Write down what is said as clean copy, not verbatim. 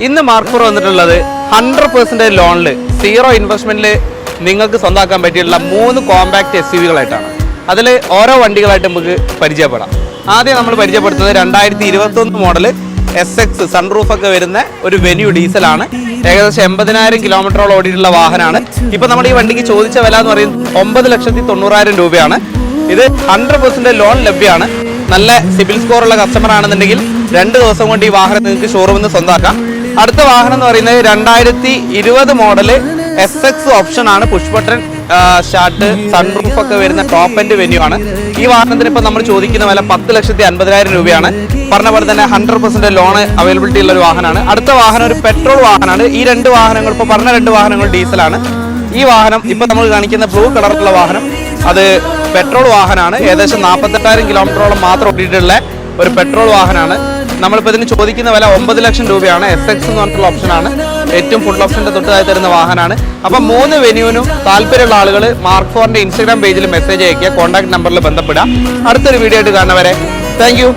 ഇന്ന് മാർക്ക് 4 വന്നിട്ടുള്ളത് 100% ലോണിൽ 0 ഇൻവെസ്റ്റ്മെന്റിൽ നിങ്ങൾക്ക് സ്വന്തമാക്കാൻ പറ്റിയുള്ള 3 കോമ്പാക്ട് SUV-കളായിട്ടാണ്. അതിൽ ഓരോ വണ്ടികളായിട്ട് നമുക്ക് പരിചയപ്പെടാം. ആദ്യം നമ്മൾ പരിചയപ്പെടുത്തുന്നത് 2021 മോഡൽ SX സൺറൂഫ് ഒക്കെ വരുന്ന ഒരു വെന്യൂ ഡീസലാണ്. ഏകദേശം 80,000 കിലോമീറ്ററോളം ഓടിയിട്ടുള്ള വാഹനമാണ്. ഇപ്പൊ നമ്മൾ ഈ വണ്ടിക്ക് ചോദിച്ച വില എന്ന് പറയുന്നത് 9,90,000 രൂപയാണ്. ഇത് 100% ലോൺ ലഭ്യമാണ്. നല്ല സിബിൽ സ്കോർ ഉള്ള കസ്റ്റമർ ആണെന്നുണ്ടെങ്കിൽ 2 ദിവസം കൊണ്ട് ഈ വാഹനം നിങ്ങൾക്ക് ഷോറൂമിൽ നിന്ന് സ്വന്തമാക്കാം. അടുത്ത വാഹനം എന്ന് പറയുന്നത് 2020 മോഡല് SX ഓപ്ഷൻ ആണ്. പുഷ് ബട്ടൺ സ്റ്റാർട്ട്, സൺറൂഫ് ഒക്കെ വരുന്ന ടോപ്പ് എൻഡ് വെന്യൂ ആണ്. ഈ വാഹനത്തിന് ഇപ്പൊ നമ്മൾ ചോദിക്കുന്ന വില 10,50,000 രൂപയാണ്. പറഞ്ഞ പോലെ തന്നെ 100% ലോൺ അവൈലബിലിറ്റി ഉള്ള ഒരു വാഹനമാണ്. അടുത്ത വാഹനം ഒരു പെട്രോൾ വാഹനമാണ്. ഈ 2 വാഹനങ്ങൾ ഇപ്പൊ പറഞ്ഞ 2 വാഹനങ്ങൾ ഡീസലാണ്. ഈ വാഹനം ഇപ്പൊ നമ്മൾ കാണിക്കുന്ന ബ്ലൂ കളറുള്ള വാഹനം അത് പെട്രോൾ വാഹനമാണ്. ഏകദേശം 48,000 കിലോമീറ്ററോളം മാത്രം ഓടിയിട്ടുള്ള ഒരു പെട്രോൾ വാഹനമാണ്. നമ്മളിപ്പോൾ ഇതിന് ചോദിക്കുന്ന വില 9 ലക്ഷം രൂപയാണ്. SX എന്ന് പറഞ്ഞിട്ടുള്ള ഓപ്ഷനാണ്. ഏറ്റവും ഫുൾ ഓപ്ഷൻ്റെ തൊട്ടതായി തരുന്ന വാഹനമാണ്. അപ്പം 3 വെന്യൂവിനും താല്പര്യമുള്ള ആളുകൾ മാർക്ക് 4ന്റെ ഇൻസ്റ്റാഗ്രാം പേജിൽ മെസ്സേജ് അയക്കുക, കോൺടാക്ട് നമ്പറിൽ ബന്ധപ്പെടുക. അടുത്തൊരു വീഡിയോ ആയിട്ട് കാണുന്നവരെ താങ്ക് യു.